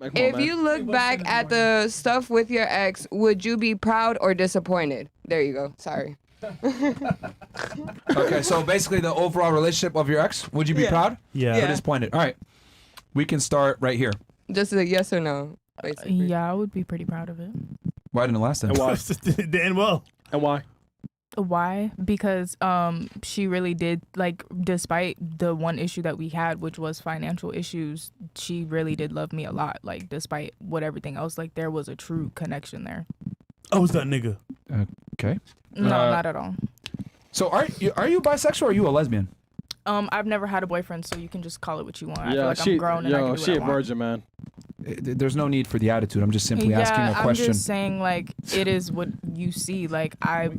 Like, come on, If man. you look back at the stuff with your ex, would you be proud or disappointed? There you go. Sorry. Okay, so basically the overall relationship of your ex, would you be proud? Yeah. Or disappointed? All right. We can start right here. Just a yes or no, basically. Yeah, I would be pretty proud of it. Why didn't it last time? And why? Damn well. And why? Why? Because she really did, like, despite the one issue that we had, which was financial issues, she really did love me a lot. Like, despite what everything else, like, there was a true connection there. I was that nigga. Okay. No, not at all. So are you bisexual or are you a lesbian? I've never had a boyfriend, so you can just call it what you want. I feel Yeah, like I'm grown and I can do she what a I want. virgin, man. There's no need for the attitude. I'm just simply asking a question. I'm just saying, like, it is what you see. Like, I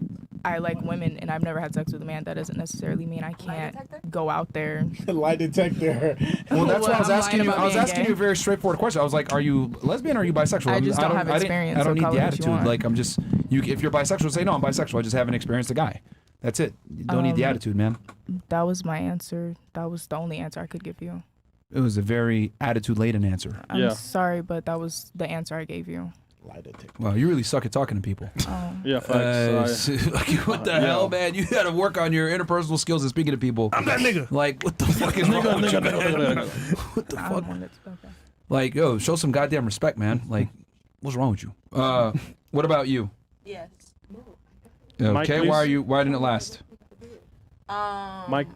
like women, and I've never had sex with a man. That doesn't necessarily mean I can't go out there. Lie detector. Well, that's why I was I'm asking lying you. about I was being asking gay. you a very straightforward question. I was like, "Are you lesbian or are you bisexual?" I just don't have experience, I don't so need call the it what you attitude. want. Like, I'm just you. If you're bisexual, say no. I'm bisexual. I just haven't experienced a guy. That's it. You don't need the attitude, man. That was my answer. That was the only answer I could give you. It was a very attitude-laden answer. I'm sorry, but that was the answer I gave you. Lie detector. Well, you really suck at talking to people. Yeah, facts. Like, what the hell, man? You got to work on your interpersonal skills and speaking to people. I'm that nigga. Like, what the fuck is wrong with you, man? What the fuck? Okay. Like, yo, show some goddamn respect, man. Like, what's wrong with you? What about you? Yes. Mike, Okay, please. why didn't it last? Mike.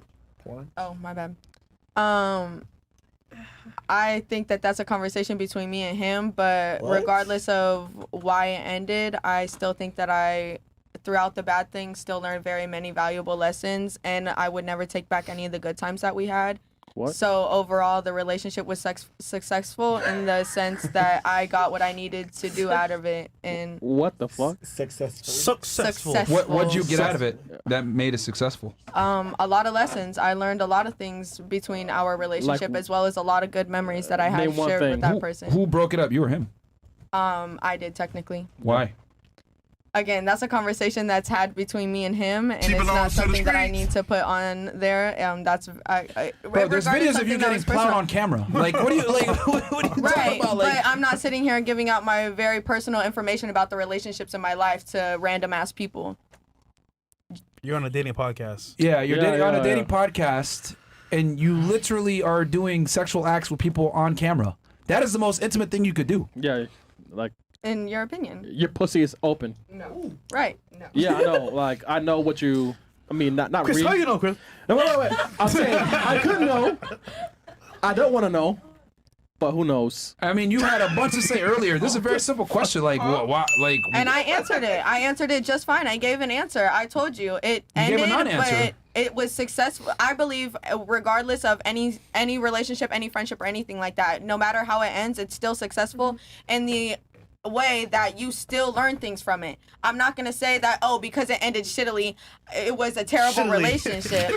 Oh, my bad. I think that that's a conversation between me and him, but regardless of why it ended, I still think that I, throughout the bad things, still learned very many valuable lessons, and I would never take back any of the good times that we had. What? So overall, the relationship was successful in the sense that I got what I needed to do out of it, and What the fuck? Successful. successful. What'd you get out of it that made it successful? A lot of lessons. I learned a lot of things between our relationship, as well as a lot of good memories that I had name one shared thing. with that person. Who broke it up? You or him? I did technically. Why? Again, that's a conversation that's had between me and him, and it's not something that I need to put on there. That's Bro, there's videos of you getting plowed on camera. Like, what do you like? What are you talking Right, about? Like, but I'm not sitting here giving out my very personal information about the relationships in my life to random ass people. You're on a dating podcast. yeah, you're Yeah, dating on yeah, a dating podcast, and you literally are doing sexual acts with people on camera. That is the most intimate thing you could do. Yeah, like In your opinion? your pussy is open. No. Right. No. Yeah, I know. Like I know what you. I mean, not Chris, really. how you know, Chris? No, wait. I'm saying I could know. I don't want to know, but who knows? I mean, you had a bunch to say earlier. This is a very simple question. Like, what? Like, And I answered it. I answered it just fine. I gave an answer. I told you it gave a ended, non-answer. but it was successful. I believe, regardless of any relationship, any friendship, or anything like that, no matter how it ends, it's still successful in the way that you still learn things from it. I'm not gonna say that because it ended shittily, it was a terrible relationship.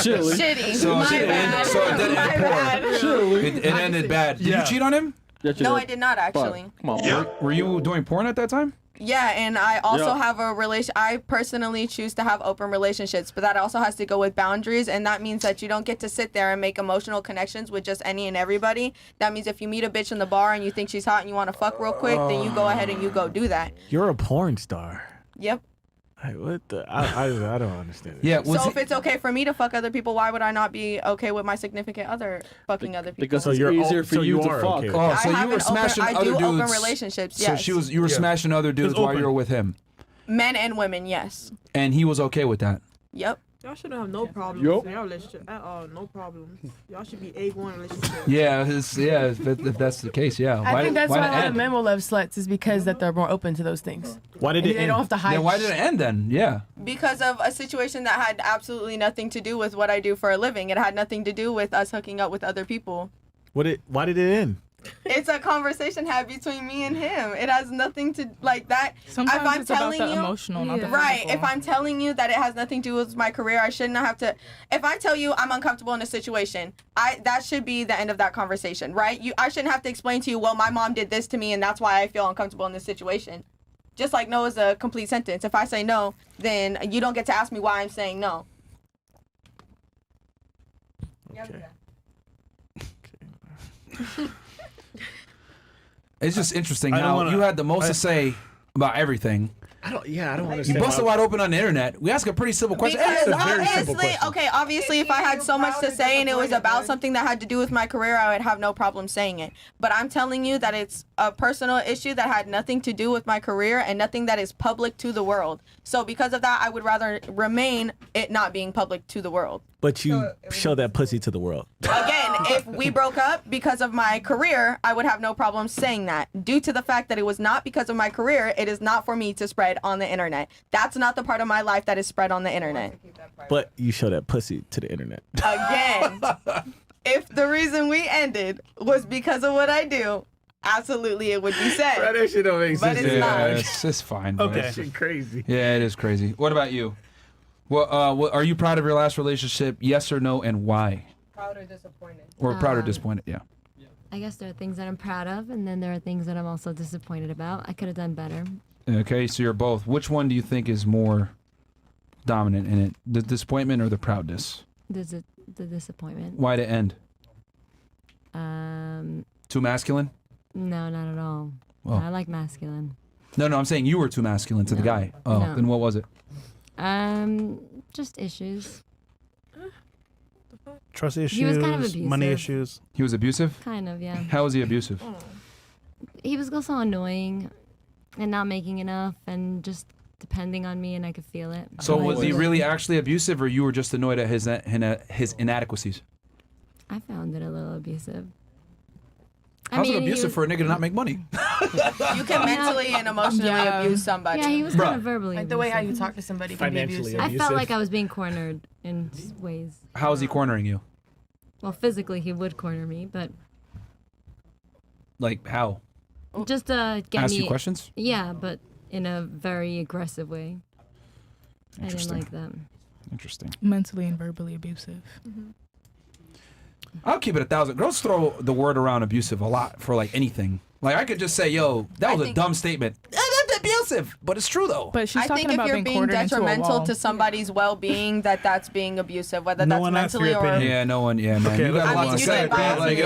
Shitty. So My it bad. didn't My end bad. porn. It ended bad. Did you cheat on him? No, I did not actually. Come on. Were you doing porn at that time? Yeah, and I also Yeah. have a relation. I personally choose to have open relationships, but that also has to go with boundaries, and that means that you don't get to sit there and make emotional connections with just any and everybody. That means if you meet a bitch in the bar and you think she's hot and you want to fuck real quick, then you go ahead and you go do that. You're a porn star. Yep. Like, what the? I don't understand it. Yeah. So if it's okay for me to fuck other people, why would I not be okay with my significant other fucking other people? Because So it's you're easier all- for so you you to are fuck. okay. Oh, so I have you were an smashing open, I other do dudes. open relationships. So Yes. you were smashing other dudes while open. you were with him, Men and women. Yes. and he was okay with that. Yep. Y'all shouldn't have no problems Yup. in your relationship at all. No problems. Y'all should be A1 relationship. Yeah, if that's the case, yeah. I think that's why a lot of end? men will love sluts is because that they're more open to those things. Why did And it they end? don't have to hide. Then why did it end then? Yeah. Because of a situation that had absolutely nothing to do with what I do for a living. It had nothing to do with us hooking up with other people. Why did it end? It's a conversation had between me and him. It has nothing to like that. Sometimes if I'm it's about telling the you, emotional, not the right? physical. If I'm telling you that it has nothing to do with my career, I shouldn't have to. If I tell you I'm uncomfortable in a situation, that should be the end of that conversation, right? I shouldn't have to explain to you, well, my mom did this to me, and that's why I feel uncomfortable in this situation. Just like no is a complete sentence. If I say no, then you don't get to ask me why I'm saying no. Okay. It's just interesting I don't how wanna- you had the most to say about everything. I don't You understand. busted wide open on the internet. We ask a pretty simple question. Because Hey, very simple obviously, question. okay, obviously, if I had so much to say and it was about something that had to do with my career, I would have no problem saying it. But I'm telling you that it's a personal issue that had nothing to do with my career and nothing that is public to the world. So because of that, I would rather remain it not being public to the world. But you show that pussy to the world. Again, if we broke up because of my career, I would have no problem saying that. Due to the fact that it was not because of my career, it is not for me to spread on the internet. That's not the part of my life that is spread on the internet. But you show that pussy to the internet. Again, if the reason we ended was because of what I do, absolutely it would be said. That shit don't make But sense. it's Yeah, not. it's fine. but Okay. it's- Shit crazy. Yeah, it is crazy. What about you? Well, are you proud of your last relationship? Yes or no, and why? Proud or disappointed? Or proud or disappointed? Yeah. I guess there are things that I'm proud of, and then there are things that I'm also disappointed about. I could have done better. Okay, so you're both. Which one do you think is more dominant in it? The disappointment or the proudness? The disappointment. Why to end? Too masculine? No, not at all. Oh. I like masculine. No, I'm saying you were too masculine to the No. guy. Oh, No. then what was it? Just issues. Trust issues, He was kind of money abusive. issues. He was abusive? Kind of, yeah. How was he abusive? He was also annoying and not making enough and just depending on me, and I could feel it. So was he Like, really actually abusive, or you were just annoyed at his inadequacies? I found it a little abusive. How's it he abusive was- for a nigga to not make money? You can mentally and emotionally Yeah. abuse somebody. Yeah, he was Bruh. kind of verbally Like the way how you abusive. talk to somebody can be Financially abusive. I felt like I was being cornered in ways. How is he cornering you? Well, physically he would corner me, but Like how? just get Ask me. you questions? Yeah, but in a very aggressive way. I didn't Interesting. like that. Interesting. Mentally and verbally abusive. I'll keep it 1,000. Girls throw the word around abusive a lot for like anything. Like I could just say, "Yo, that was a dumb statement." That's abusive, but it's true though. But she's I talking think if about you're being being quartered into a detrimental wall. to somebody's well-being, that's being abusive, whether No that's one asked for mentally your or. opinion. Yeah, no one. Yeah, man. Okay, You got a I lot mean, to you say. did buy Like, it.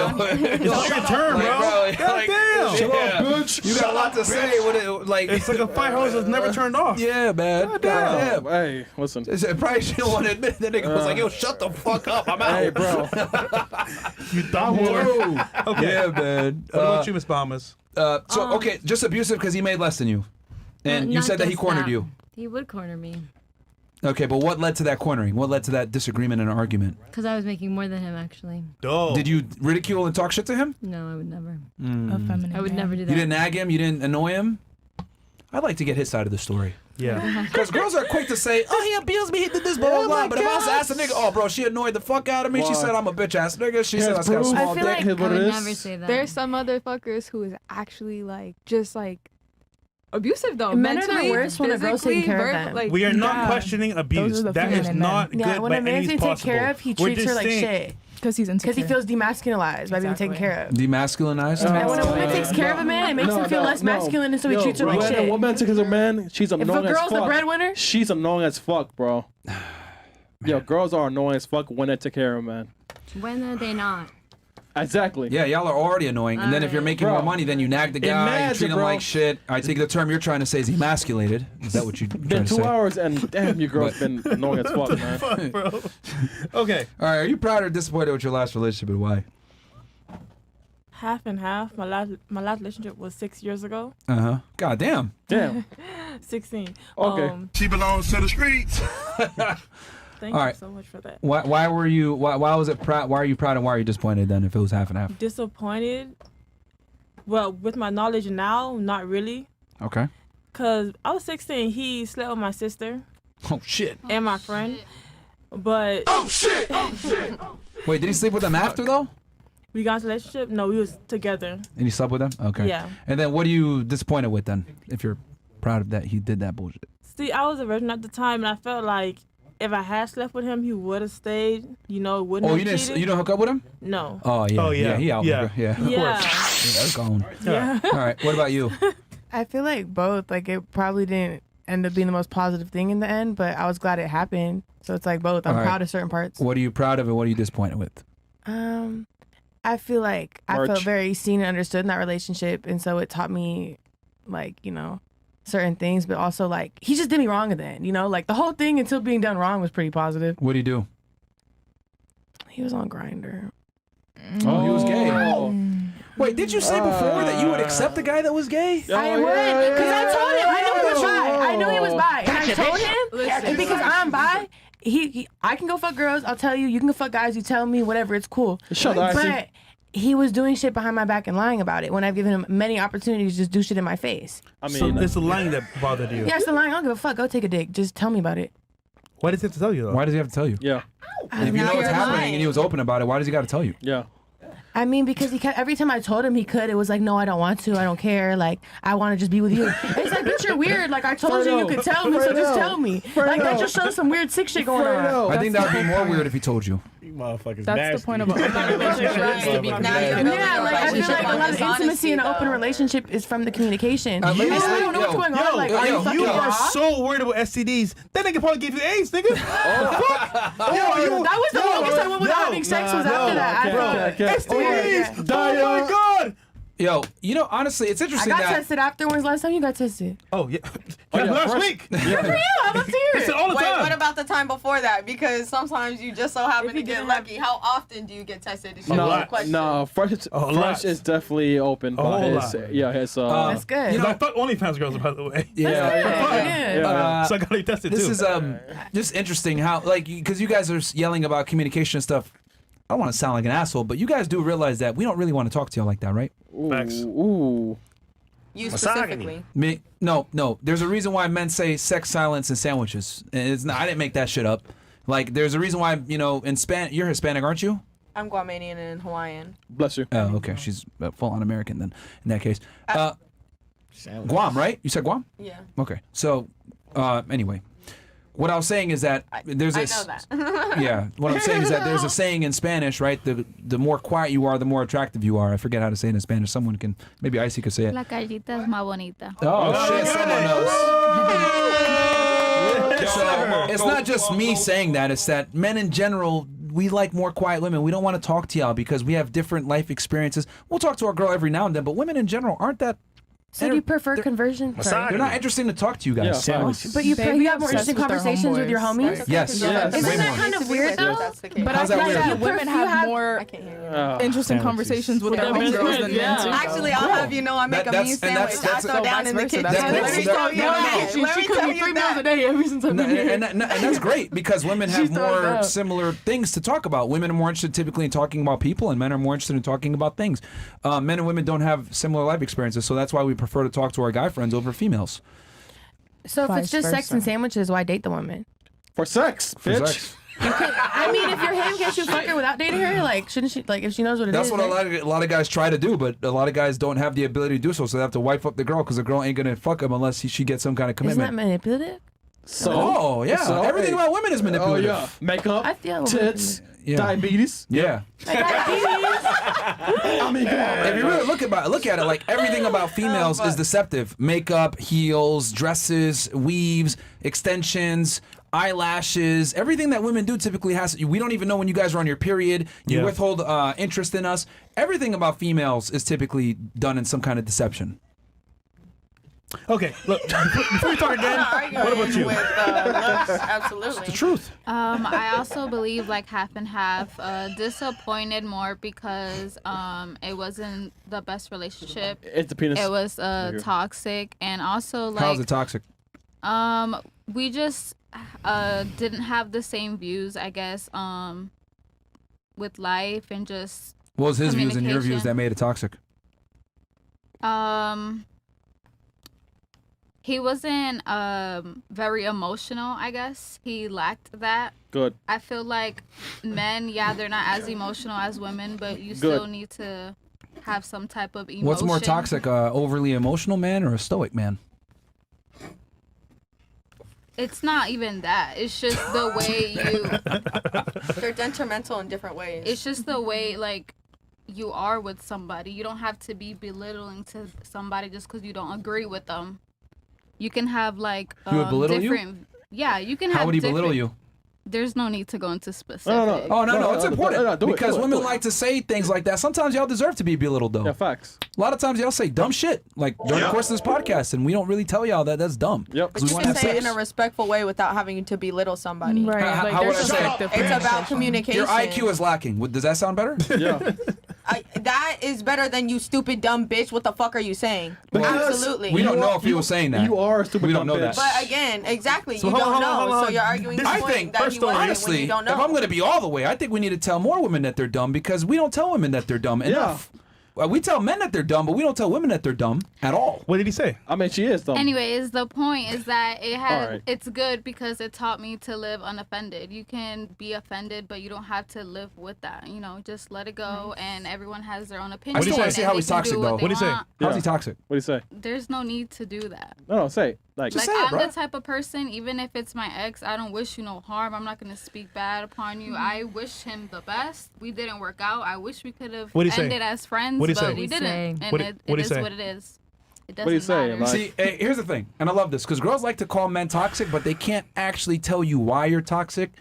It's not your turn, like, bro. bro, God like, damn. shut up, bitch. You got a lot to say. What it, like, It's like a fire hose that's never turned off. yeah, man. God damn. Hey, listen. I probably she don't want to admit that nigga was like, "Yo, shut the fuck up. I'm out." Hey, bro. You thought more. Okay. Yeah, man. What about you, Miss Balmas? So okay, just abusive because he made less than you, and you Not said that he just cornered you. He would corner me Okay, but what led to that cornering? What led to that disagreement and argument? because I was making more than him. Actually, Dope. Did you ridicule and talk shit to him? no, I would never. Mm. A feminine I would man. never do that. You didn't nag him. You didn't annoy him. I'd like to get his side of the story. Yeah. Because girls are quick to say, "Oh, he abused me. He did this, blah blah blah." But if I was to ask a nigga, "Oh, bro, she annoyed the fuck out of me. She Why? said I'm a bitch ass nigga. She said I Yes, got a bro. small I feel dick." like Here's I what it would is. never say that. There's some motherfuckers who is actually like just like abusive though. Men are the mentally, worst when a girl's taking physically, care of them. like, We are not Yeah. questioning abuse. are the That is feminine not men. Yeah, good when by a man's any being means taken care possible. of, he We're treats her just like saying- shit Because he's insecure. because he feels demasculinized by being taken Exactly. care of. Demasculinized. And when a woman takes care of a man, it makes him feel less masculine, and so he treats her like When shit. a woman takes a man, she's If annoying a as girl's fuck. the breadwinner, She's annoying as fuck, bro. Yo, girls are annoying as fuck when they take care of a man. When are they not? Exactly. Yeah, y'all are already annoying. And then if you're making Bro. more money, then you nag the guy, you Imagine, treat him bro. like shit. I think the term you're trying to say is emasculated. Is that what you're trying Been to 2 say? hours and damn, your girl's been annoying as fuck, man. Fuck, bro. Okay. All right, are you proud or disappointed with your last relationship and why? Half and half. My last relationship was 6 years ago. Uh-huh. God damn. Damn. 16. Okay. She belongs to the streets. Thank All you right. so much for that. Why were you why was it proud? Why are you proud and why are you disappointed then if it was half and half? Disappointed. Well, with my knowledge now, not really. Okay. Cause I was 16. He slept with my sister Oh shit. and my friend. But Wait, did he sleep with them after though? we got into a relationship. No, we was together. And he slept with them? Okay. Yeah. And then what are you disappointed with then? If you're proud of that he did that bullshit. See, I was a virgin at the time, and I felt like if I had slept with him, he would have stayed. You know, wouldn't Oh, have you didn't cheated. you don't hook up with him? No. Oh yeah. Oh, yeah. He out. Yeah. Yeah. Of Yeah. course. Yeah, that's gone. Yeah. All right. What about you? I feel like both. Like it probably didn't end up being the most positive thing in the end, but I was glad it happened. So it's like both. I'm All right. proud of certain parts. What are you proud of and what are you disappointed with? I feel like I Merch. felt very seen and understood in that relationship, and so it taught me, like, you know, certain things, but also like he just did me wrong at the end. You know, like the whole thing until being done wrong was pretty positive. What do you do? He was on Grindr. Oh, he was gay. Wait, did you say before that you would accept a guy that was gay? I would, because I told him I knew he was bi. I knew he was bi, and I told him, and because I'm bi, I can go fuck girls. I'll tell you, you can go fuck guys. You tell me, whatever, it's cool. Shut up, But he was doing shit behind my back and lying about it when I've given him many opportunities to just do shit in my face. I mean, So it's the lying that bothered you. Yeah, it's the lying. I don't give a fuck. Go take a dick. Just tell me about it. Why does he have to tell you though? Why does he have to tell you? Yeah. If you know Now what's you're happening lying. and he was open about it, why does he got to tell you? Yeah. I mean, because he kept, every time I told him he could, it was like, no, I don't want to. I don't care. Like, I want to just be with you. And it's like, bitch, you're weird. Like, I told you could tell me, so just tell me. Like, that just shows some weird sick shit going on. I think that would be more weird if he told you. You motherfuckers That's nasty. the point of an open relationship. is to be Now you're communicative. building Yeah, a like, I feel relationship like a on lot of intimacy dishonesty, in an open though. relationship is from the communication. Let me And say- I don't know what's yo, going Yo, on. Like, are you fucking you are raw? so worried about STDs. That nigga probably gave you AIDS, nigga. That was the longest I went without having sex was after that. I felt. STDs. Oh my god. Yo, you know, honestly, it's I interesting got that. tested after. When's the last time you got tested? Oh yeah. yeah, Last fresh. week. Good for you. I'd love to hear It's it. all the Wait, time. what about the time before that? Because sometimes you just so happen to get lucky. How often do you get tested? Is usually the question. No, fresh lot. is definitely open. A whole But lot. it's That's good. You know, I fuck OnlyFans girls, by the way. Yeah. So I got tested This too. is just interesting how, like, because you guys are yelling about communication and stuff. I don't want to sound like an asshole, but you guys do realize that we don't really want to talk to you like that, right? Facts. Ooh. You specifically. Me? No. There's a reason why men say sex, silence, and sandwiches. And it's not. I didn't make that shit up. Like, there's a reason why, you know, in you're Hispanic, aren't you? I'm Guamanian and Hawaiian. Bless you. Oh, okay. She's full-on American then. In that case, Guam, right? You said Guam? Yeah. Okay. So, anyway, what I was saying is that there's I this. know that. Yeah. What I'm saying is that there's a saying in Spanish, right? The more quiet you are, the more attractive you are. I forget how to say it in Spanish. Someone can, maybe Icy could say it. La callita es más bonita. Oh, shit, someone knows. So, it's not just me saying that. It's that men in general, we like more quiet women. We don't want to talk to y'all because we have different life experiences. We'll talk to our girl every now and then, but women in general aren't that. So do you prefer conversion? Sorry. They're not interesting to talk to you guys. Yeah. But you They be have more obsessed interesting with their conversations with your homeboys. homies? Yes. Yes. Way Isn't that more. kind of weird though? That's the case. But How's I that feel weird? like women have more I can't hear you. interesting Sandwiches. conversations with their their best homegirls friends, than yeah. men too. Actually, I'll have you know I make a mean sandwich. I throw down in the kitchen. That's Let me vice tell versa. you No, no, that. no. Let me She cooked tell me 3 you meals a that. day ever since I've been here. And that's great because women She have throws more up. similar things to talk about. Women are more interested typically in talking about people, and men are more interested in talking about things. Men and women don't have similar life experiences, so that's why we prefer to talk to our guy friends over females. So if Vice it's just sex versa. and sandwiches, why date the woman? For sex, For bitch. sex. I mean, if you're him, can't you fuck her without dating her? Like, shouldn't she? Like, if she knows what it is. That's what a lot of guys try to do, but a lot of guys don't have the ability to do so, so they have to wipe up the girl because the girl ain't gonna fuck him unless she gets some kind of Isn't that commitment. manipulative? So, Oh yeah, So, everything hey. about women is manipulative. Oh yeah, makeup, I feel tits, Yeah. diabetes. Yeah. I mean, come on. If you really look at it, like everything about females is deceptive. Makeup, heels, dresses, weaves, extensions, eyelashes, everything that women do typically has. We don't even know when you guys are on your period. You Yeah. withhold interest in us. Everything about females is typically done in some kind of deception. Okay, look, before we talk again, what about you? With, looks, absolutely. The truth. I also believe like half and half. Disappointed more because it wasn't the best relationship. It's the penis. It was toxic, and also How's like it toxic? we just didn't have the same views, I guess, with life and just What was his views and your views communication. that made it toxic? He wasn't very emotional, I guess. He lacked that. Good. I feel like men, yeah, they're not as emotional as women, but you still need to have some type of emotion. What's more toxic, overly emotional man or a stoic man? It's not even that. It's just the way you. They're detrimental in different ways. It's just the way like you are with somebody. You don't have to be belittling to somebody just because you don't agree with them. You can have like He would belittle you? different. Yeah, you can have. How would he belittle different- you? there's no need to go into specifics. No. Oh no, it's important do it, because do it, women do it. like to say things like that. Sometimes y'all deserve to be belittled, though. Yeah, facts. A lot of times y'all say dumb shit like during the course of this podcast, and we don't really tell y'all that that's dumb. Yep. But you can say it in a respectful way without having to belittle somebody. Right. Like, how would there's I say? effective It's about communication. communication. Your IQ is lacking. Does that sound better? Yeah. That is better than you stupid dumb bitch. What the fuck are you saying? Absolutely. We don't know if he was saying that. You are a stupid We don't dumb know bitch. that. But again, exactly, So you hold don't on, know. hold on. So you're arguing the I point think, that he wasn't when honestly, you don't know. if I'm going to be all the way, I think we need to tell more women that they're dumb because we don't tell women that they're dumb enough. We tell men that they're dumb, but we don't tell women that they're dumb at all. What did he say? I mean, she is dumb. Anyways, the point is that Alright. it's good because it taught me to live unoffended. You can be offended, but you don't have to live with that. You know, just let it go, and everyone has their own opinion. I still want to see how and he's they can toxic, do though. what they want. How's he toxic? What do you say? There's no need to do that. No, say it. Like I'm the type of person, even if it's my ex, I don't wish you no harm. I'm not going to speak bad upon you. I wish him the best. We didn't work out. I wish we could have ended as friends, but we didn't. And it is what it is. It doesn't matter. See, hey, here's the thing, and I love this, because girls like to call men toxic, but they can't actually tell you why you're toxic.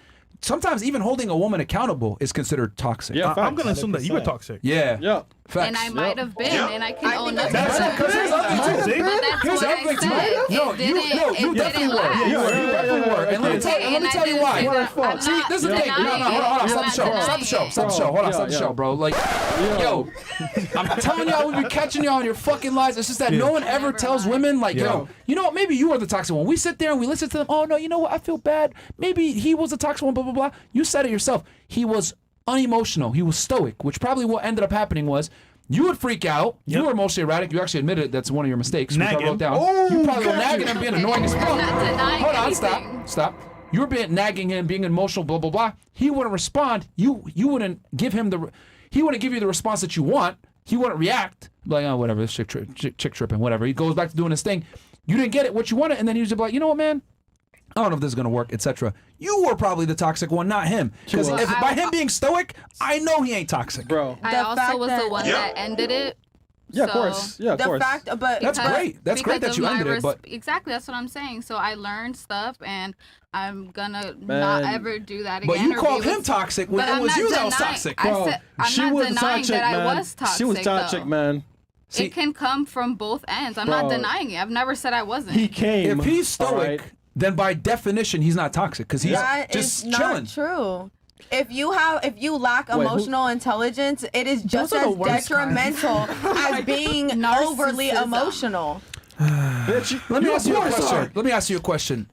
Sometimes even holding a woman accountable is considered toxic. Yeah, I'm going to assume that you were toxic. Yeah. Yeah. Facts. And I might have been, and I can own up to That's that. because here's the other thing, too. But that's Here's the what other I thing, too. said. No, you definitely were. You definitely were. And let me tell you why. See, this is the thing. No, hold on. Stop the show. Stop the show. Stop the show. Hold on. Stop the show, bro. Like, yo, I'm telling y'all, we be catching y'all on your fucking lies. It's just that no one ever tells women, like, yo, you know what? Maybe you are the toxic one. We sit there and we listen to them. Oh, no, you know what? I feel bad. Maybe he was the toxic one, blah, blah, blah. You said it yourself. He was unemotional. He was stoic, which probably what ended up happening was you would freak out. You were emotionally erratic. You actually admitted that's one of your mistakes, which I wrote down. You probably were nagging him, being annoying as fuck. Hold on, stop. You were nagging him, being emotional, blah, blah, blah. He wouldn't respond. You wouldn't give him he wouldn't give you the response that you want. He wouldn't react. Like, oh, whatever, this chick tripping, whatever. He goes back to doing his thing. You didn't get it, what you wanted, and then he was just like, you know what, man? I don't know if this is gonna work, etc. You were probably the toxic one, not him. Because by him being stoic, I know he ain't toxic, bro. I also was the one that ended it. Yeah, of course. Yeah, of course. That's great. That's great that you ended it. But exactly, that's what I'm saying. So I learned stuff, and I'm gonna not ever do that again. But you called him toxic when it was you that was toxic, bro. I'm not denying that I was toxic. She was toxic, man. It can come from both ends. I'm not denying it. I've never said I wasn't. He came. If he's stoic, then by definition he's not toxic because he's That just is chilling. not true. If you lack emotional intelligence, it is just as detrimental as being overly emotional. Let me ask you a question. Let me ask you a question.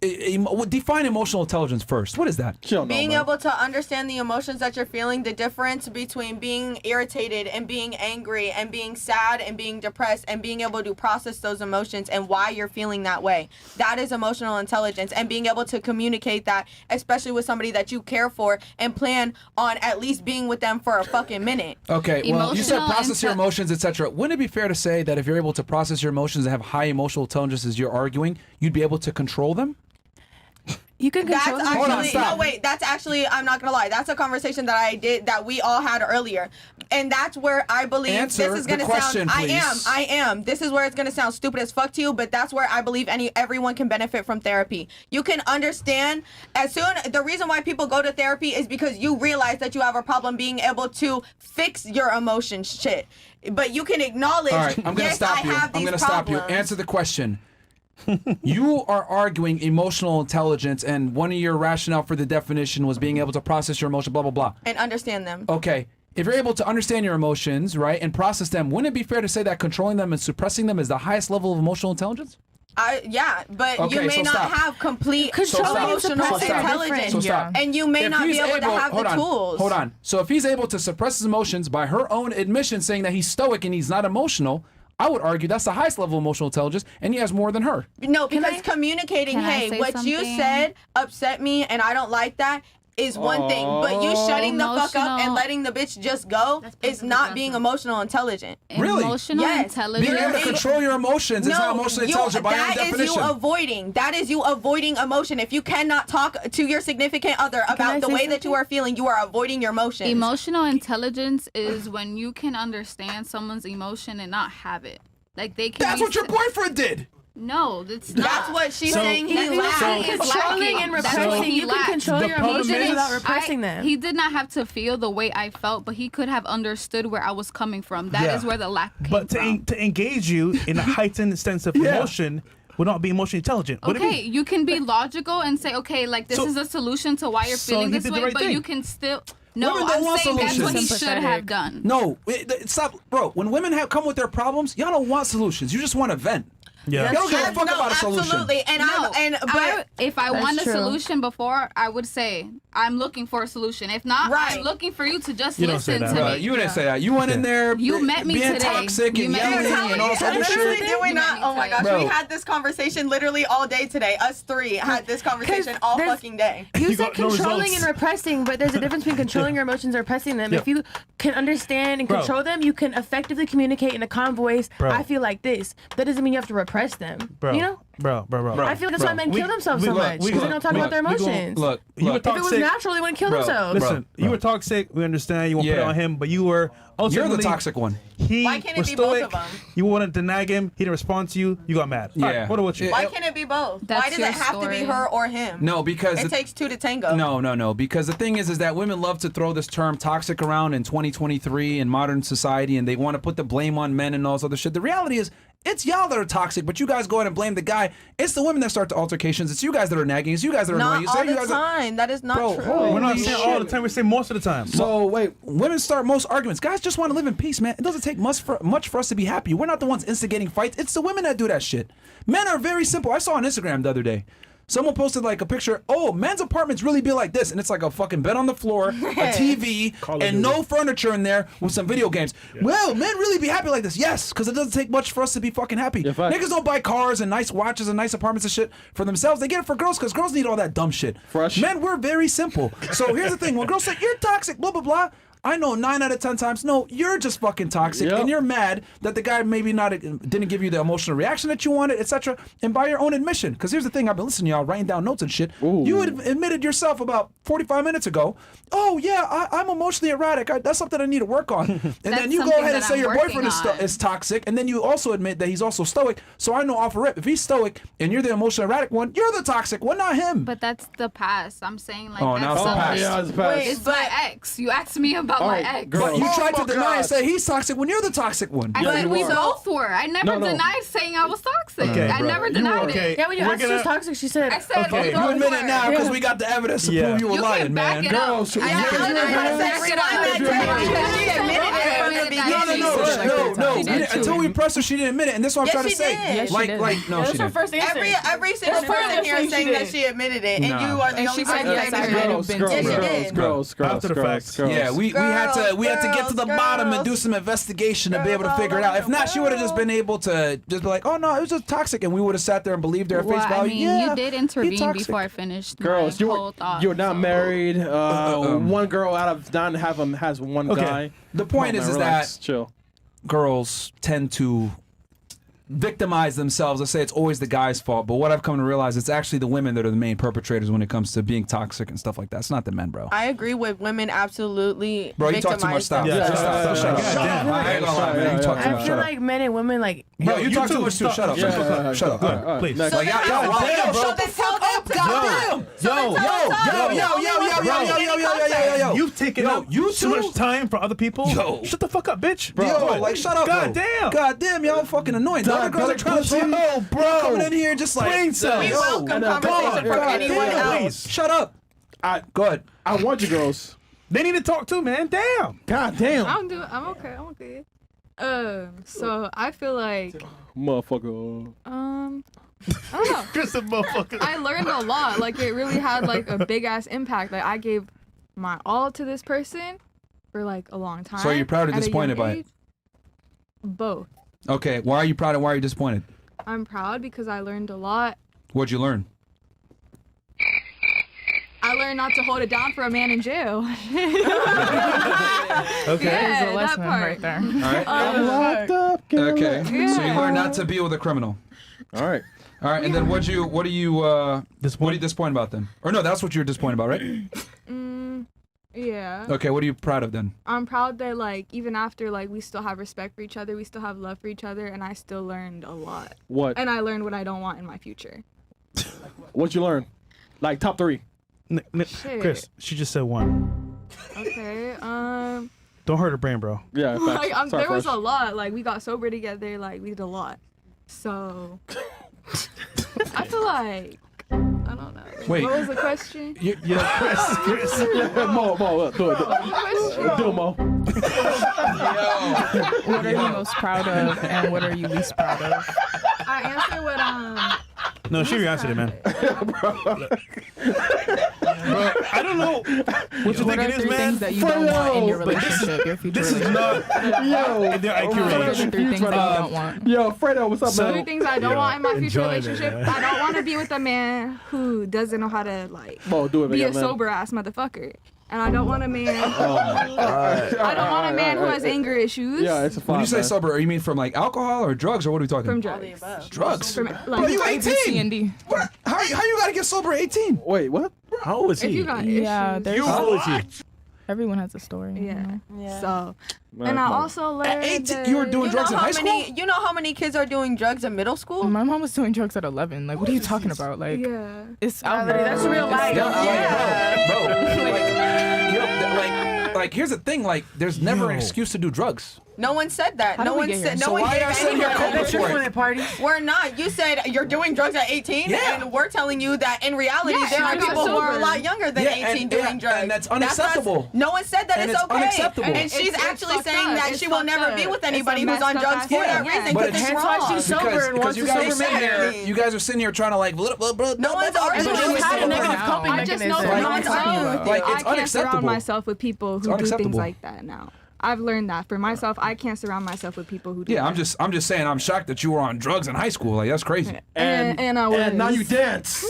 Define emotional intelligence first. What is that? Being able to understand the emotions that you're feeling, the difference between being irritated and being angry and being sad and being depressed, and being able to process those emotions and why you're feeling that way. That is emotional intelligence, and being able to communicate that, especially with somebody that you care for, and plan on at least being with them for a fucking minute. Okay, well, you said process your emotions, etc. Wouldn't it be fair to say that if you're able to process your emotions and have high emotional intelligence as you're arguing, you'd be able to control them? You can control That's actually no wait. That's actually, I'm not gonna lie. That's a conversation that we all had earlier, and that's where I believe this is gonna sound. I am. This is where it's gonna sound stupid as fuck to you, but that's where I believe everyone can benefit from therapy. You can understand the reason why people go to therapy is because you realize that you have a problem being able to fix your emotions, shit. But you can acknowledge. All right, I'm gonna stop you. I'm gonna stop you. Answer the question. You are arguing emotional intelligence, and one of your rationale for the definition was being able to process your emotion, blah, blah, blah. And understand them. Okay. If you're able to understand your emotions, right, and process them, wouldn't it be fair to say that controlling them and suppressing them is the highest level of emotional intelligence? Yeah, but you may not have complete emotional intelligence, and you may not be able to have the tools. Hold on. So if he's able to suppress his emotions by her own admission saying that he's stoic and he's not emotional, I would argue that's the highest level of emotional intelligence, and he has more than her. No, because communicating, hey, what you said upset me, and I don't like that, is one thing. But you shutting the fuck up and letting the bitch just go is not being emotional intelligent. Really? Emotional intelligence. Being able to control your emotions is not emotionally intelligent by your own definition. That is you avoiding emotion. If you cannot talk to your significant other about the way that you are feeling, you are avoiding your emotions. Emotional intelligence is when you can understand someone's emotion and not have it. Like they can. That's what your boyfriend did. No, that's not. That's what she's saying. He That's lacked. what he is Controlling lacking. and That's what repressing. he You can lacked. control The your problem emotions is- without repressing them. He did not have to feel the way I felt, but he could have understood where I was coming from. That is where the lack came But from. to engage you in a heightened sense of emotion would not be emotionally intelligent. What do you Okay, mean? you can be logical and say, okay, like this So- is a solution to why you're so feeling he this did the way, right but thing. you can still. No, Women don't I'm want saying that's what he solutions. should have done. No, stop, bro. When women come with their problems, y'all don't want solutions. You just want to vent. Yeah. Y'all don't give a fuck No, about a solution. absolutely. And If I That's want a true. solution before, I would say I'm looking for a solution. If not, Right. I'm looking for you to just You don't say listen that. to Right, me. you didn't say that. You went in there. You met me being today. toxic You and met me yelling today. and all this other Literally, shit. did we You not? met me Oh my today. gosh, Bro. we had this conversation literally all day today. Us three had this conversation all there's- fucking day. You You said got no controlling results. and repressing, but there's a difference between controlling your emotions and repressing them. Yeah. If you can understand and Bro. control them, you can effectively communicate in a calm voice. Bro. I feel like this. That doesn't mean you have to repress them. Bro, You know? bro. I feel that's why men kill themselves so much because they don't talk about their emotions. Look, You were look. If it was toxic. natural, they wouldn't kill Bro, themselves. Listen, Bro. you were toxic. We understand. You won't put it Yeah. on him, but you were You're ultimately the toxic one. He Why can't it was be both stoic. of 'em? You wanted to nag him. He didn't respond to you. You got mad. All right, Yeah. what about you? Yeah. Why can't it be both? That's Why does your it have to be story. her or him? No, because It takes two to tango. No. Because the thing is that women love to throw this term toxic around in 2023 in modern society, and they want to put the blame on men and all this other shit. The reality is, it's y'all that are toxic, but you guys go ahead and blame the guy. It's the women that start the altercations. It's you guys that are nagging. It's you guys that are annoying. Not It's all you the guys that- time. That is not Bro, true. holy We're not shit. saying all the time. We're saying most of the time. So wait, women start most arguments. Guys just want to live in peace, man. It doesn't take much for us to be happy. We're not the ones instigating fights. It's the women that do that shit. Men are very simple. I saw on Instagram the other day. Someone posted like a picture. Oh, men's apartments really be like this, and it's like a fucking bed on the floor, a TV, and no furniture in there with some video games. Well, men really be happy like this. Yes, because it doesn't take much for us to be fucking happy. Yeah, fact. Niggas don't buy cars and nice watches and nice apartments and shit for themselves. They get it for girls because girls need all that dumb shit. Fresh. Men, we're very simple. So here's the thing: when girls say you're toxic, blah blah blah. I know 9 out of 10 times, no, you're just fucking toxic, Yep. and you're mad that the guy maybe didn't give you the emotional reaction that you wanted, etc. And by your own admission, because here's the thing: I've been listening to y'all writing down notes and shit. Ooh. You had admitted yourself about 45 minutes ago. Oh yeah, I'm emotionally erratic. That's something I need to work on. And then That's you go something ahead and that say I'm your boyfriend working on. is toxic, and then you also admit that he's also stoic. So I know off a rip, if he's stoic and you're the emotional erratic one, you're the toxic one, not him. But that's the past. I'm saying like Oh, that's now it's the something- past. Yeah, it's past. Wait, It's my ex. You asked me about All my right, ex. girl. But you Oh tried to my deny God. and say he's toxic when you're the toxic one. I Yeah, said you we are. both were. I never No, no. denied saying I was toxic. Okay, I bro. never You denied were- okay. it. Yeah, when you We're asked who's gonna- toxic, she said, I said Okay. both You of admit us it now were. because we got the evidence to Yeah. prove you were You lying, can back man. it Girls, up. I you never can- denied you it. can- Rewind that tape. She admitted it from the beginning. Until we pressed her, she didn't admit it, and this is what I'm Yes, trying to she say. did. Yes, she like, did. like, no, That's she her didn't. first answer. Every single That's her person here thing is saying she that did. she admitted it, and Nah. you are the And only she said, person yes, that I admitted might it. have been Yes, too. you did. girls. After the facts. Yeah, we had to get to the Girls, bottom and do girls. some investigation to be able to Girls figure it all out. If over not, the she would have just world. been able to just be like, oh no, it was just toxic, and we would have sat there and believed her at Well, face value. I mean, yeah, you did he intervene toxic. before I finished Girls, my whole thought. you're not so. married. One girl out of 9 has one Okay. guy. The point Come on, is man, relax, that chill. girls tend to victimize themselves. I say it's always the guy's fault, but what I've come to realize, it's actually the women that are the main perpetrators when it comes to being toxic and stuff like that. It's not the men, bro. I agree with women absolutely. Bro, you talk too much. Stop. Yeah, Stop. stop. Shut up. God damn. I ain't gonna lie, man. You talk too I much. feel Shut up. like men and women, like, Bro, Yo, you you talk too. too much too. Stop. Shut up. Yeah, Shut up. Shut up. Good. All right. Please. So Like, then yo, how- yo, so yo, then bro. tell them to Goddamn. Yo. You've taken Yo, up you so too? much time for other people. Yo. Shut the fuck up, bitch. Yo, like, shut up, God bro. damn. God damn, y'all fucking annoying. The other girls are trying to see you. Yo, bro. Coming in here just like, Brain cells. We yo, welcome and, conversation from God anyone damn, else. Shut up. Go ahead. I want you girls. They need to talk too, man. Damn. God damn. I'm okay. I'm okay. So I feel like Motherfucker. I don't know. Just a motherfucker. I learned a lot. Like it really had like a big ass impact. Like I gave my all to this person for like a long time. So are you proud or at a disappointed young by it? age. Both. Okay, why are you proud and why are you disappointed? I'm proud because I learned a lot. What'd you learn? I learned not to hold it down for a man in jail. Okay. Yeah, a that lesson part. right there. All right. Locked up. get Okay. locked. So you learned not to be with a criminal. All right. All right, and then what are you disappointed about then? Or no, that's what you're disappointed about, right? Yeah. Okay, what are you proud of then? I'm proud that like even after like we still have respect for each other, we still have love for each other, and I still learned a lot. What? And I learned what I don't want in my future. What'd you learn? Like top 3. Chris, she just said 1. Okay. Don't hurt her brain, bro. Yeah. Like, Sorry, there was Fresh. a lot. Like we got sober together. Like we did a lot. So I feel like I don't know. Wait. What was the question? Chris. Mo, do it. Do it, Mo. What are you most proud of, and what are you least proud of? I answer what No, she answered it, man. Bro, I don't know what you What think are it is, 3 man. things that you don't want in your relationship, your future This is relationship? not in their IQ What are range. the 3 things that you don't want? Yo, Fredo, what's up, man? 3 things I don't want in my future enjoy that, relationship. man. I don't want to be with a man who doesn't know how to like Mo, do it, be a man. sober ass motherfucker. And I don't want a man. I don't want a man who has anger issues. Yeah, it's a fine. When you say man. sober, you mean from like alcohol or drugs, or what are we talking? From drugs. Drugs. From Bro, like you ABC 18. and D. What? How you gotta get sober at 18? Wait, what? How old was if he? you got Yeah, issues. there's How old was he? everyone has a story. you Yeah. know? So, Man, and I come on. also learned At 18, that you were doing drugs in high school? You know how many kids are doing drugs in middle school? My mom was doing drugs at 11. Like, what are you talking about? Like, Yeah. it's out there. That's real life. Bro. Like, here's the thing. Like, there's never an excuse to do drugs. No one said that. How No did we one get said. here? No So one why gave are you sitting here anybody- coping for it? party. We're not. You said you're doing drugs at 18, Yeah. and we're telling you that in reality Yeah, there are I got people who are a sober. lot younger than Yeah, 18 and- doing yeah, drugs. and that's not- unacceptable. no one said that And it's it's okay. unacceptable. And It's- she's it's actually fucked saying up. that It's she will fucked never up. be with It's a anybody who's messed on up drugs ass for that thing. reason But because it's- it's That's why wrong. she's sober and Because wants you a guys are sober sitting here, man. you guys are sitting here trying to like. No one's arguing She with had a you. negative now. coping I just know mechanism. from No one's myself. arguing with you. Like, it's I can't unacceptable. surround myself with people who do things unacceptable. like that now. I've learned that for myself. I can't surround myself with people who do Yeah, that. I'm just saying. I'm shocked that you were on drugs in high school. Like, that's crazy. And I was. And now you dance.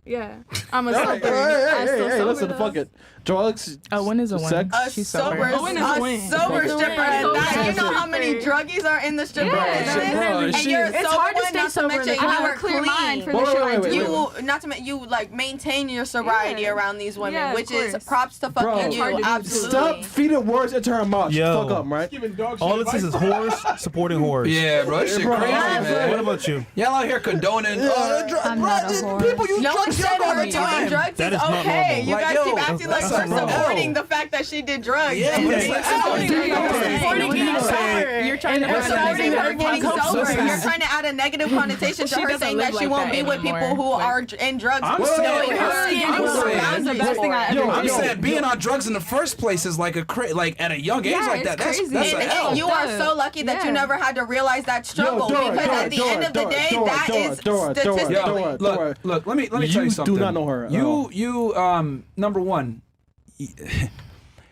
Yeah. I'm a Hey, sober. hey, I still hey, sober listen, though. fuck it. Drugs. A win is a win. Sex. A She's sober, sober. A win is a win. sober It's a stripper. win. And that, you know Sober. how many druggies are in the stripper Yeah. business? Bro, And she- you're It's sober hard to one, stay not to sober mention in you the- I have were a clear mind for clean. the shit I wait, do. wait, You not to mention you like maintain your sobriety Yeah. around these women, Yeah, of which is course. props to Bro, fucking it's you. hard to do. Absolutely. Stop feeding words into her mouth. Yo. Fuck up, right? All it says is whores supporting whores. Yeah, bro, this shit Bro, crazy, yeah, man. What about you? Y'all out here condoning I'm not a whore. people use No one drugs said young all her the doing time. drugs That is is not okay. normal. You Like, guys yo, keep acting like that's we're not normal. supporting the fact that she did drugs. Yeah, And but it's it's like, like, oh, oh, you're you're supporting being supporting sober. You're trying to We're put that supporting her negative getting connotation. sober. You're trying to add a negative connotation to She her doesn't saying live that she like won't that be with people anymore. who Like- are in drugs. I'm We're saying- knowing her I'm and saying- we're That was the best thing I ever Yo, I'm did. saying being on drugs in the first place is like like at a young age Yeah, like it's that. That's crazy. that's a And hell. you are so lucky that you Yeah. never had to realize that struggle Dora, because Dora, at the Dora, end of the Dora, day, Dora, that Dora, is Dora, Dora, statistically. Dora, Dora. Look, let me tell You you something. do not know her at all. You number one.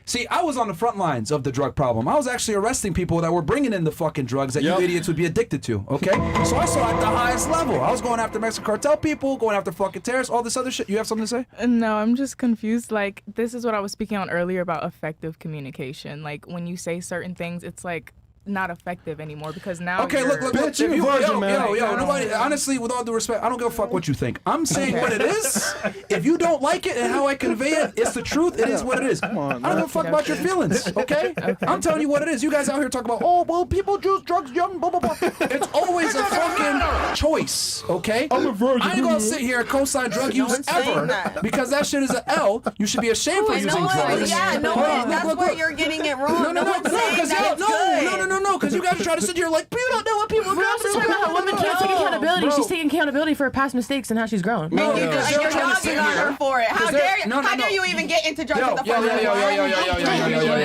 See, I was on the front lines of the drug problem. I was actually arresting people that were bringing in the fucking drugs that Yep. you idiots would be addicted to, okay? So I saw at the highest level. I was going after Mexican cartel people, going after fucking terrorists, all this other shit. You have something to say? No, I'm just confused. Like, this is what I was speaking on earlier about effective communication. Like, when you say certain things, it's like not effective anymore because now. Okay, you're- look. Bitch, you a virgin, man. Yo, nobody. Honestly, with all due respect, I don't give a fuck what you think. I'm saying what it is. If you don't like it and how I convey it, it's the truth. It is what it is. Come on, I don't give a fuck about your feelings. Okay? I'm telling you what it is. You guys out here talking about, oh, well, people use drugs young, blah blah blah. It's always a fucking choice. Okay? I'm a virgin. I ain't gonna sit here and co-sign drug use one's saying ever that. because that shit is an L. You should be ashamed for And using no one, drugs. yeah, no Hold one. on, That's look, where look. you're getting it wrong. No one's saying because that it's good. no, because you guys try to sit here like you don't know what people We're also talking about how women can't take accountability. Bro. She's taking accountability for her past mistakes and how she's grown. No, And no, you're you're trying to sit dogging on here. her for it. How Is there- dare you? no, no, How dare no. you even get into drugs in the first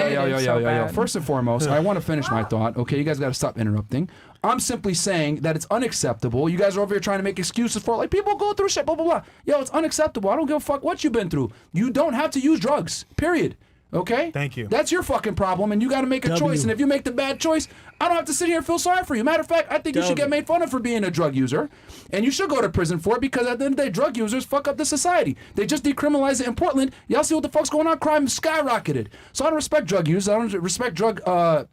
place? First and foremost, I want to finish my thought. Okay, you guys got to stop interrupting. I'm simply saying that it's unacceptable. You guys are over here trying to make excuses for it. Like, people go through shit, blah, blah, blah. Yo, it's unacceptable. I don't give a fuck what you've been through. You don't have to use drugs, period. Okay? Thank you. That's your fucking problem, and you got to make a choice. And if you make the bad choice, I don't have to sit here and feel sorry for you. Matter of fact, I think you should get made fun of for being a drug user, and you should go to prison for it, because at the end of the day, drug users fuck up the society. They just decriminalized it in Portland. Y'all see what the fuck's going on? Crime skyrocketed. So I don't respect drug users. I don't respect drug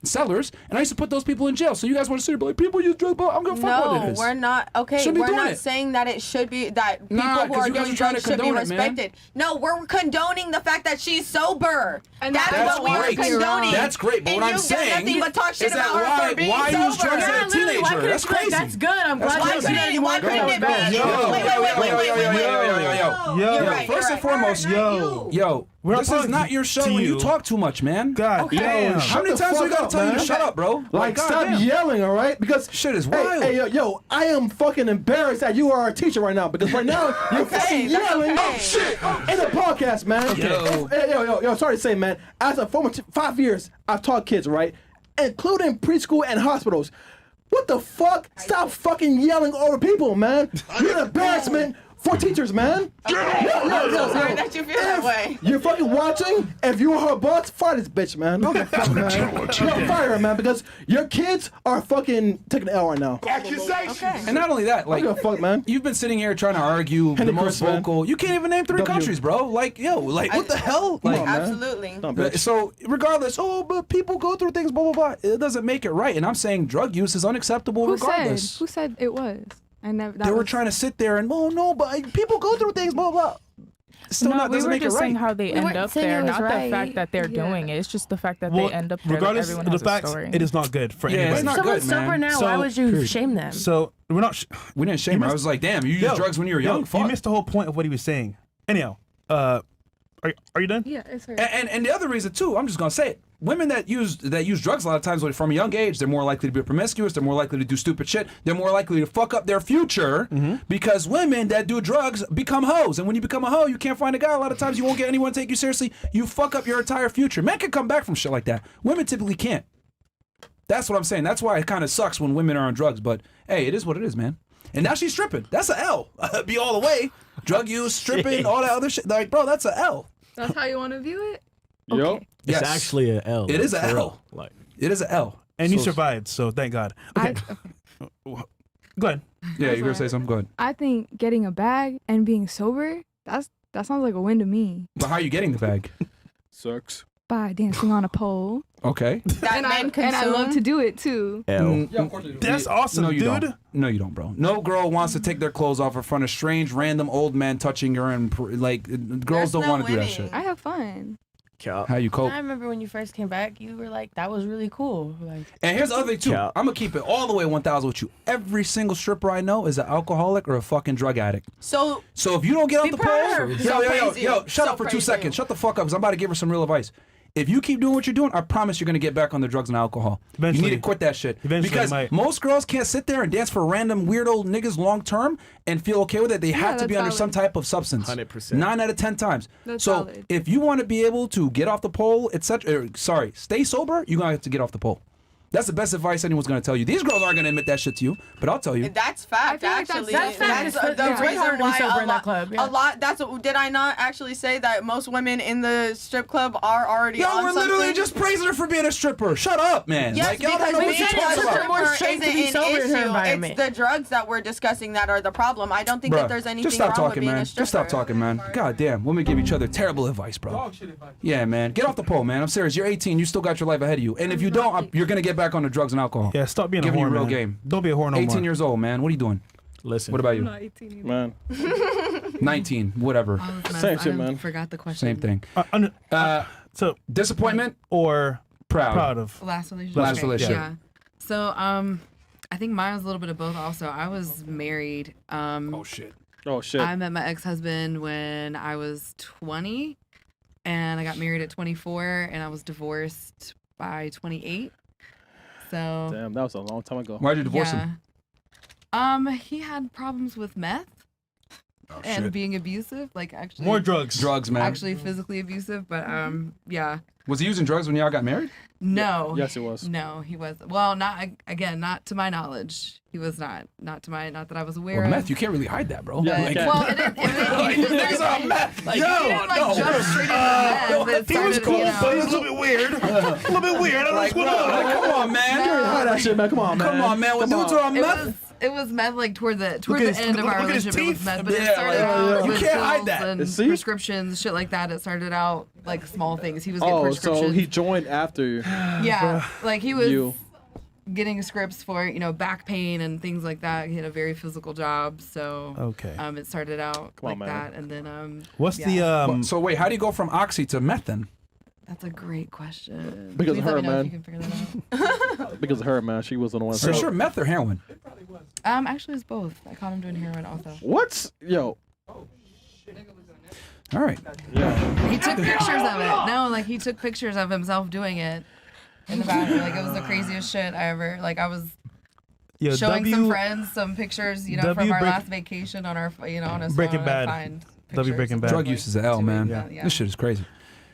sellers, and I used to put those people in jail. So you guys want to sit here and be like, people use drugs, but I'm gonna fuck what it is. No, we're not. Okay, Shouldn't be we're doing not it. saying that it should be that people Nah, who 'cause are you guys doing are trying drugs to should be condone it, man. respected. No, we're condoning the fact that she's sober. And that's what we are great. condoning. That's great, but and what I'm you've saying done nothing but talk shit is that about her for being why use sober. drugs as a Yeah, literally, why teenager? couldn't That's you be like, crazy. that's good. I'm That's glad Why you crazy. did it. why couldn't it be? Yo, first and foremost, this is not your show, and you talk too much, man. God damn. How many times we gotta tell you to shut up, bro? Like, stop goddamn. yelling, all right? Because shit is hey, wild. Hey, yo, I am fucking embarrassed that you are a teacher right now, because right now you're fucking yelling in the podcast, man. Okay. Yo, sorry to say, man. As a former 5 years, I've taught kids, right, including preschool and hospitals. What the fuck? Stop fucking yelling over people, man. You're an embarrassment for teachers, man. I'm so sorry that you feel that way. You're fucking watching. If you were her boss, fire this bitch, man. Don't get fucked, man. No, fire her, man, because your kids are fucking taking an L right now. Okay. And not only that, like, Don't give a fuck, man. you've been sitting here trying to argue the most Chris, man. vocal. You can't even name 3 W. countries, bro. Like, yo, like, what the hell? Come Like, on, man. Absolutely. Don't, bitch. so regardless, but people go through things, blah, blah, blah. It doesn't make it right. And I'm saying drug use is unacceptable regardless. Who said it was? I never. They were trying to sit there and, oh, no, but people go through things, blah, blah, blah. Still No, we doesn't were make it just saying right. how they end weren't up saying there, it was not right. the fact that they're doing it. It's just the fact that Well, they end up there. regardless Everyone of the has a facts, story. it is not good for Yeah, anybody. it's not Someone's good, sober man. now. So- Why would you shame them? So we're not. We didn't shame her. I was like, damn, you used drugs when you were young. You Fuck. missed the whole point of what he was saying. Anyhow, are you done? Yeah, it's her. And the other reason too, I'm just gonna say it. Women that use drugs a lot of times from a young age, they're more likely to be promiscuous. They're more likely to do stupid shit. They're more likely to fuck up their future because women that do drugs become hoes. And when you become a hoe, you can't find a guy. A lot of times you won't get anyone to take you seriously. You fuck up your entire future. Men can come back from shit like that. Women typically can't. That's what I'm saying. That's why it kind of sucks when women are on drugs. But hey, it is what it is, man. And now she's stripping. That's an L. Be all the way. Drug use, stripping, all that other shit. Like, bro, that's an L. That's how you want to view it? Yo. It's Yes. actually an L. It is a for L. real. Like, It is an L. And you survived, so thank God. Okay. Go ahead. Yeah, you're gonna say something. Go ahead. I think getting a bag and being sober, that sounds like a win to me. But how are you getting the bag? Sucks. By dancing on a pole. Okay. That And men consume. I love to do it too. L. Yeah, of course you do. That's awesome, no, you dude. Don't. No, you don't, bro. No girl wants to take their clothes off in front of strange, random old men touching her, and like girls There's don't no want to do that winning. shit. I have fun. How you cope? I remember when you first came back, you were like, "That was really cool." Like, And here's the other thing too. Yeah. I'm gonna keep it all the way 1,000 with you. Every single stripper I know is an alcoholic or a fucking drug addict. So So if you don't get off Be the proud pole, of her. yo, So yo, yo, crazy. yo, shut So up for 2 crazy. seconds. Shut the fuck up, because I'm about to give her some real advice. If you keep doing what you're doing, I promise you're gonna get back on the drugs and alcohol. Eventually. You need to quit that shit. Eventually, because you might. most girls can't sit there and dance for random weirdo niggas long term and feel okay with it. They have to that's be under valid. some type of substance. 100%. 9 out of 10 times. That's so valid. if you want to be able to get off the pole, etc. Stay sober. You're gonna have to get off the pole. That's the best advice anyone's gonna tell you. These girls aren't gonna admit that shit to you, but I'll tell you. that's fact, I feel like that's- actually. that's fact. That's It's the way reason harder to be why sober a in that lot, club, yeah. a lot. That's what, did I not actually say that most women in the strip club are already Yo, on we're literally something? just praising her for being a stripper. Shut up, man. Yes, like, y'all don't because know what being you're a talking stripper about. more stripper strength isn't to be an sober in her issue. environment. It's the drugs that we're discussing that are the problem. I don't think Bruh, that there's anything just stop wrong with talking, being man. a stripper. Just stop talking, man. God damn, women give each other terrible advice, bro. Yeah, man. Get off the pole, man. I'm serious. You're 18. You still got your life ahead of you. And if you don't, you're gonna get back on the drugs and alcohol. Yeah, stop being Giving a whore, you a real man. game. Don't be a whore no 18 more. years old, man. What are you doing? Listen. What about you? 18 Man. 19, whatever. Same shit, man. Forgot the question. Same thing. So disappointment or proud of Last relationship. Last relationship. Yeah. So I think mine was a little bit of both. Also, I was married. Oh shit. Oh shit. I met my ex-husband when I was 20, and I got married at 24, and I was divorced by 28. So Damn, that was a long time ago. Why'd you divorce him? He had problems with meth Oh, and shit. being abusive, like actually more drugs. Drugs, man. actually physically abusive. But yeah. Was he using drugs when y'all got married? No. Yes, it was. No, he wasn't. Well, not to my knowledge. He was not that I was aware Well, of. meth, you can't really hide that, bro. Yeah, Like, Well, it didn't. niggas are on meth. Like, He didn't like jump straight into meth. It He was started, cool, you know, but he was a little bit weird. A little bit weird. I don't know what's going on. come on, man. You already hide that shit, man. Come on, man. Come on, man. When dudes are on meth, It was meth like toward the at his- end of our look at his relationship. It was teeth. meth, but Yeah, it started like, out you with can't hide pills that. and See? prescriptions, shit like that. It started out like small things. He was getting Oh, prescriptions. so he joined after you. Yeah, like he was You. getting scripts for back pain and things like that. He had a very physical job, so Okay. it started out Come on, like man. that, and then What's yeah. the so wait, how do you go from oxy to meth then? That's a great question. Because of Please let her, me know if man. you can figure that out. Because of her, man. She was on the one. For sure, meth or heroin? Actually, it's both. I caught him doing heroin also. What? Yo. All right. He took pictures of it. No, like he took pictures of himself doing it in the bathroom. Like it was the craziest shit I ever. Like I was showing some friends some pictures, from our last vacation on our, on his Breaking phone. Bad. Find W pictures Breaking of Bad. Drug use is a L, man. Yeah. This shit is crazy.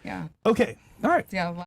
Yeah. Okay. All right. Yeah.